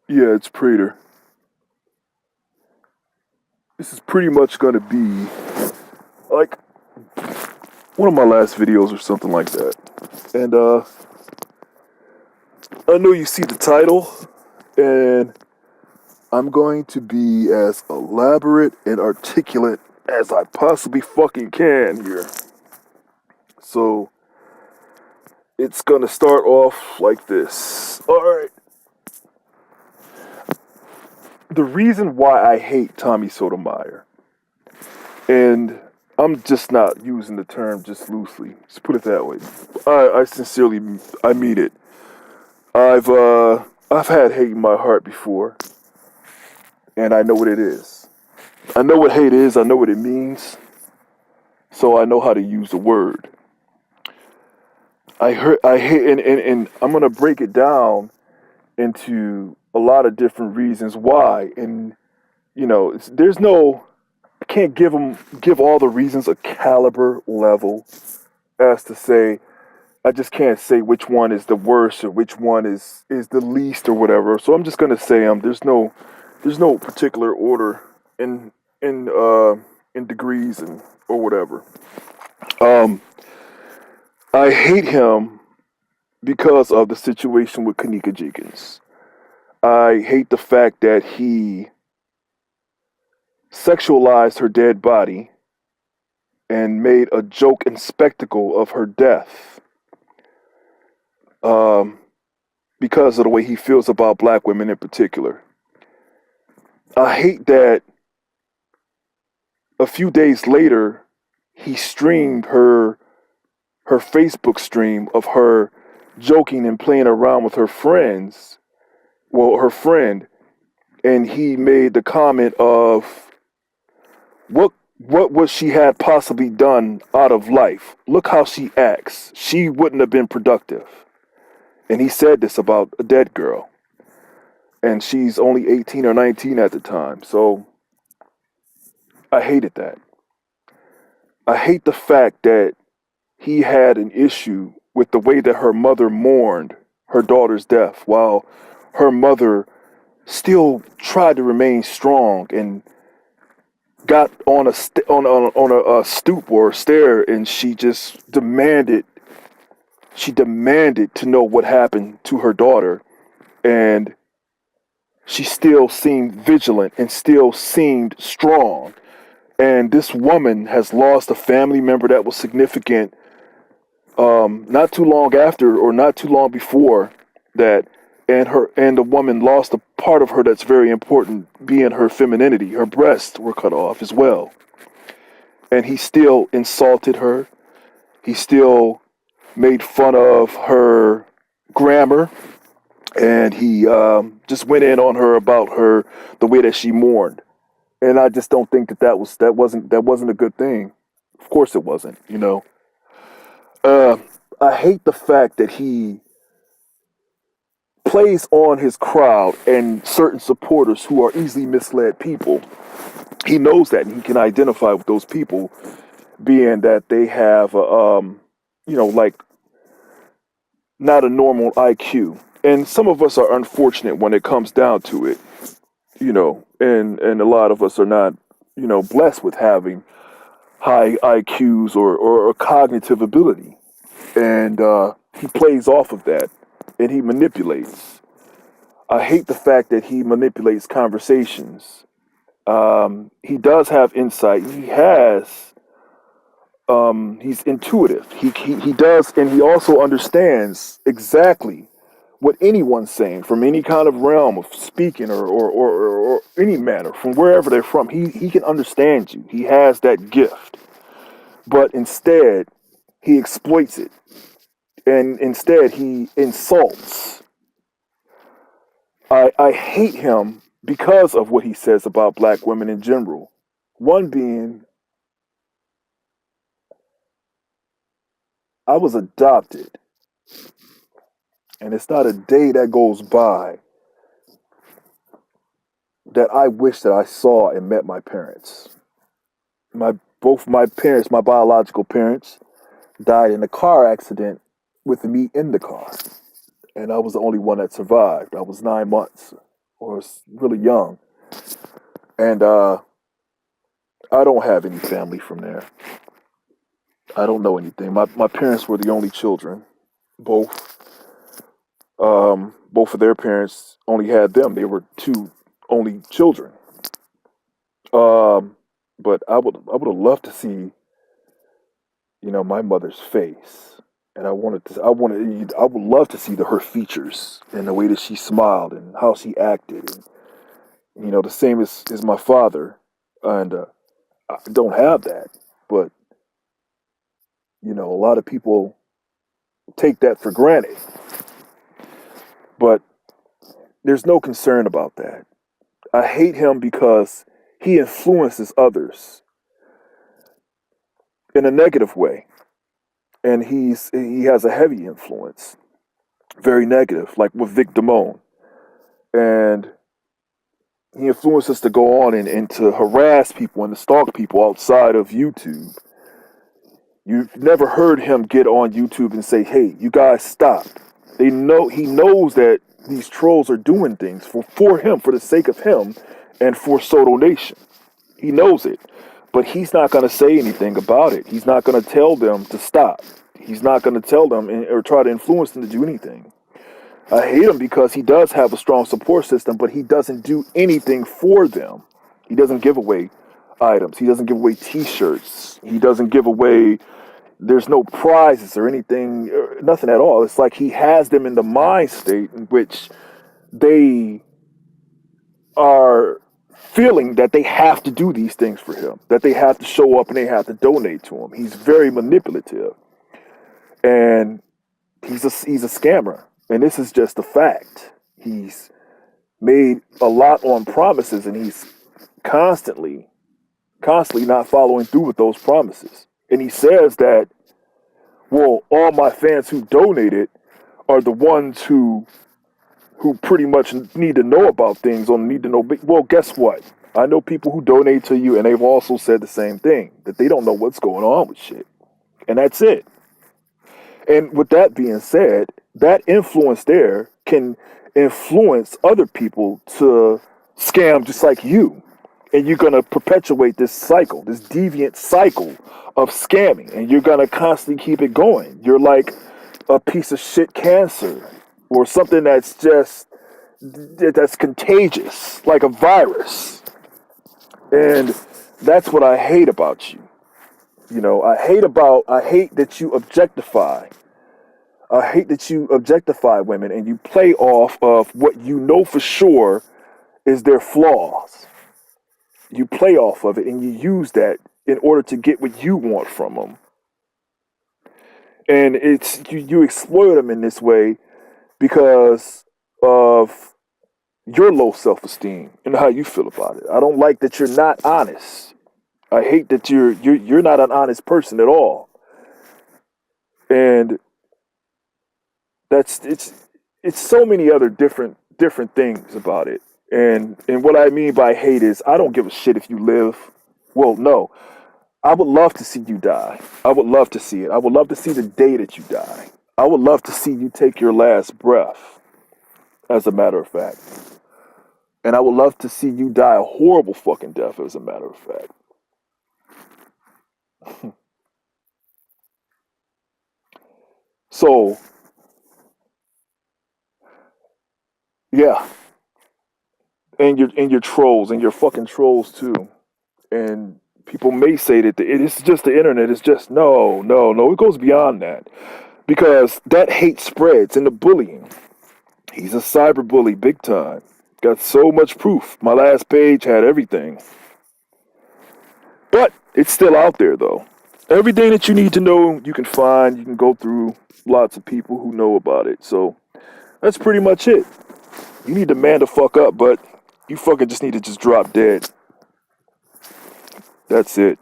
Yeah, it's Prater. This is pretty much going to be like one of my last videos or something like that. And I know you see the title, and I'm going to be as elaborate and articulate as I possibly fucking can here. So it's going to start off like this. All right. The reason why I hate Tommy Sotomayor, and I'm just not using the term just loosely. Let's put it that way. I sincerely, I mean it. I've had hate in my heart before, and I know what it is. I know what hate is. I know what it means. So I know how to use the word. I hate, and I'm gonna break it down into a lot of different reasons why. And there's no, I can't give all the reasons a caliber level as to say I just can't say which one is the worst or which one is the least or whatever. So I'm just gonna say there's no particular order in in uh in degrees and or whatever. Um, I hate him because of the situation with Kanika Jenkins. I hate the fact that he sexualized her dead body and made a joke and spectacle of her death. Um, because of the way he feels about black women in particular. I hate that a few days later he streamed her Facebook stream of her joking and playing around with her friends, well, her friend, and he made the comment of what was she had possibly done out of life. Look how she acts. She wouldn't have been productive. And he said this about a dead girl. And she's only 18 or 19 at the time. So I hated that. I hate the fact that he had an issue with the way that her mother mourned her daughter's death while her mother still tried to remain strong and got on a stoop or a stair, and she demanded to know what happened to her daughter, and she still seemed vigilant and still seemed strong. And this woman has lost a family member that was significant, not too long after or not too long before that, and the woman lost a part of her that's very important, being her femininity. Her breasts were cut off as well, and he still insulted her. He still made fun of her grammar, and he just went in on her about the way that she mourned. And I just don't think that wasn't a good thing. Of course it wasn't. Uh, I hate the fact that he plays on his crowd and certain supporters who are easily misled people. He knows that, and he can identify with those people, being that they have, like not a normal IQ. And some of us are unfortunate when it comes down to it, and a lot of us are not, blessed with having high IQs or cognitive ability. And he plays off of that, and he manipulates. I hate the fact that he manipulates conversations. He does have insight. He's intuitive. He does, and he also understands exactly what anyone's saying from any kind of realm of speaking or any manner, from wherever they're from. He can understand you. He has that gift. But instead, he exploits it. And instead, he insults. I hate him because of what he says about black women in general. One being, I was adopted, and it's not a day that goes by that I wish that I saw and met my parents. Both my parents, my biological parents, died in a car accident with me in the car, and I was the only one that survived. I was 9 months or was really young. And I don't have any family from there. I don't know anything. My parents were the only children. Both both of their parents only had them. They were two only children. Um, but I would have loved to see, my mother's face. And I would love to see her features and the way that she smiled and how she acted. And, the same as my father. And I don't have that. But, a lot of people take that for granted. But there's no concern about that. I hate him because he influences others in a negative way. And he has a heavy influence, very negative, like with Vic Damone. And he influences to go on and to harass people and to stalk people outside of YouTube. You've never heard him get on YouTube and say, "Hey, you guys stop." He knows that these trolls are doing things for him, for the sake of him, and for Soto Nation. He knows it. But he's not going to say anything about it. He's not going to tell them to stop. He's not going to tell them or try to influence them to do anything. I hate him because he does have a strong support system, but he doesn't do anything for them. He doesn't give away items. He doesn't give away T-shirts. He doesn't give away, there's no prizes or anything, nothing at all. It's like he has them in the mind state in which they are feeling that they have to do these things for him, that they have to show up and they have to donate to him. He's very manipulative, and he's a scammer, and this is just a fact. He's made a lot on promises, and he's constantly not following through with those promises. And he says that, well, all my fans who donated are the ones who pretty much need to know about things or need to know. Well, guess what? I know people who donate to you, and they've also said the same thing, that they don't know what's going on with shit. And that's it. And with that being said, that influence there can influence other people to scam just like you. And you're going to perpetuate this cycle, this deviant cycle of scamming. And you're going to constantly keep it going. You're like a piece of shit cancer, or something that's contagious, like a virus. And that's what I hate about you. I hate that you objectify. I hate that you objectify women and you play off of what you know for sure is their flaws. You play off of it and you use that in order to get what you want from them. And you exploit them in this way because of your low self-esteem and how you feel about it. I don't like that you're not honest. I hate that you're not an honest person at all. And it's so many other different things about it. And what I mean by hate is I don't give a shit if you live. Well, no. I would love to see you die. I would love to see it. I would love to see the day that you die. I would love to see you take your last breath, as a matter of fact. And I would love to see you die a horrible fucking death, as a matter of fact. So, yeah. And your trolls, and your fucking trolls too. And people may say that it's just the internet. It's just, no. It goes beyond that. Because that hate spreads, and the bullying. He's a cyber bully, big time. Got so much proof. My last page had everything. But it's still out there, though. Everything that you need to know, you can find. You can go through lots of people who know about it. So that's pretty much it. You need to man the fuck up, but you fucking just need to just drop dead. That's it.